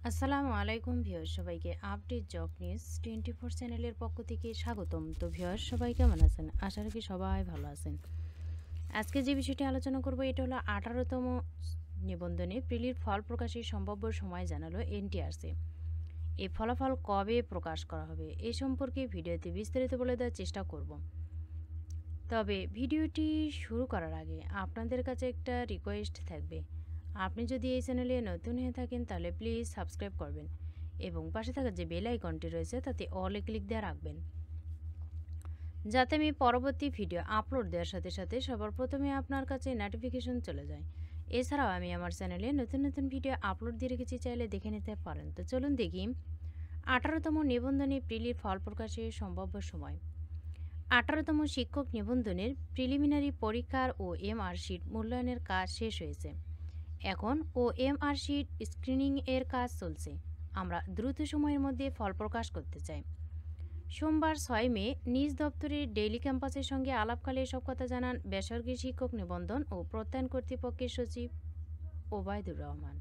আসসালামু আলাইকুম ভিউয়ার্স, সবাইকে আপডেট জব নিউজ 24 চ্যানেলের পক্ষ থেকে স্বাগতম। তো ভিউয়ার্স, সবাই কেমন আছেন? আশা রাখি সবাই ভালো আছেন। আজকে যে বিষয়টি আলোচনা করব এটা হলো 18তম নিবন্ধনে প্রিলির ফল প্রকাশের সম্ভাব্য সময় জানালো এনটিআরসি। এই ফলাফল কবে প্রকাশ করা হবে এ সম্পর্কে ভিডিওতে বিস্তারিত বলে দেওয়ার চেষ্টা করব। তবে ভিডিওটি শুরু করার আগে আপনাদের কাছে একটা রিকোয়েস্ট থাকবে। আপনি যদি এই চ্যানেলে নতুন হয়ে থাকেন তাহলে প্লিজ সাবস্ক্রাইব করবেন এবং পাশে থাকা যে বেল আইকনটি রয়েছে তাতে অলে ক্লিক দিয়ে রাখবেন, যাতে আমি পরবর্তী ভিডিও আপলোড দেওয়ার সাথে সাথে সবার প্রথমে আপনার কাছে নোটিফিকেশন চলে যায়। এছাড়াও আমি আমার চ্যানেলে নতুন নতুন ভিডিও আপলোড দিয়ে রেখেছি, চাইলে দেখে নিতে পারেন। তো চলুন দেখি 18তম নিবন্ধনে প্রিলির ফল প্রকাশের সম্ভাব্য সময়। 18তম শিক্ষক নিবন্ধনের প্রিলিমিনারি পরীক্ষার ও এমআরশিট মূল্যায়নের কাজ শেষ হয়েছে। এখন ওএমআরশিট স্ক্রিনিং এর কাজ চলছে। আমরা দ্রুত সময়ের মধ্যে ফল প্রকাশ করতে চাই। সোমবার 6 মে নিজ দপ্তরের ডেইলি ক্যাম্পাসের সঙ্গে আলাপকালে এসব কথা জানান বেসরকারি শিক্ষক নিবন্ধন ও প্রত্যয়ন কর্তৃপক্ষের সচিব ওবায়দুর রহমান।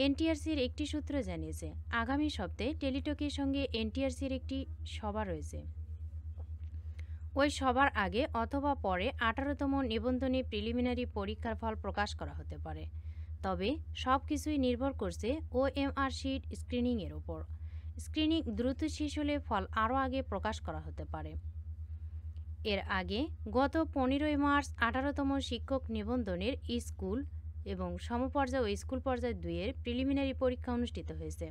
এনটিআরসির একটি সূত্র জানিয়েছে, আগামী সপ্তাহে টেলিটকের সঙ্গে এনটিআরসির একটি সভা রয়েছে। ওই সবার আগে অথবা পরে 18তম নিবন্ধনে প্রিলিমিনারি পরীক্ষার ফল প্রকাশ করা হতে পারে। তবে সব কিছুই নির্ভর করছে ওএমআরশিট স্ক্রিনিংয়ের ওপর। স্ক্রিনিং দ্রুত শেষ হলে ফল আরও আগে প্রকাশ করা হতে পারে। এর আগে গত 15 মার্চ 18তম শিক্ষক নিবন্ধনের স্কুল এবং সমপর্যায় ও স্কুল পর্যায় 2-এর প্রিলিমিনারি পরীক্ষা অনুষ্ঠিত হয়েছে।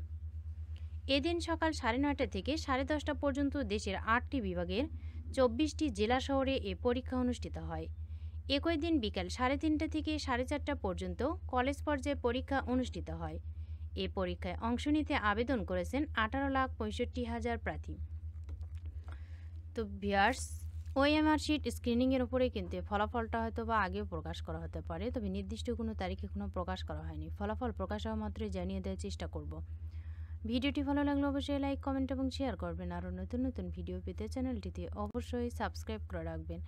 এদিন সকাল 9:30 থেকে 10:30 পর্যন্ত দেশের 8টি বিভাগের 24টি জেলা শহরে এ পরীক্ষা অনুষ্ঠিত হয়। একই দিন বিকাল 3:30 থেকে 4:30 পর্যন্ত কলেজ পর্যায়ে পরীক্ষা অনুষ্ঠিত হয়। এ পরীক্ষায় অংশ নিতে আবেদন করেছেন 18,65,000 প্রার্থী। তো ভিউয়ার্স, ওএমআরশিট স্ক্রিনিংয়ের উপরে কিন্তু ফলাফলটা হয়তো বা আগেও প্রকাশ করা হতে পারে, তবে নির্দিষ্ট কোনো তারিখে কোনো প্রকাশ করা হয়নি। ফলাফল প্রকাশ হওয়া মাত্রই জানিয়ে দেওয়ার চেষ্টা করব। ভিডিওটি ভালো লাগলে অবশ্যই লাইক, কমেন্ট এবং শেয়ার করবেন। আরও নতুন নতুন ভিডিও পেতে চ্যানেলটিতে অবশ্যই সাবস্ক্রাইব করে রাখবেন।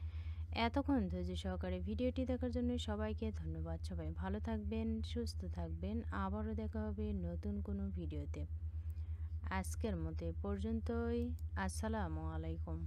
এতক্ষণ ধৈর্য সহকারে ভিডিওটি দেখার জন্য সবাইকে ধন্যবাদ। সবাই ভালো থাকবেন, সুস্থ থাকবেন। আবারও দেখা হবে নতুন কোনো ভিডিওতে। আজকের মতো পর্যন্তই। আসসালামু আলাইকুম।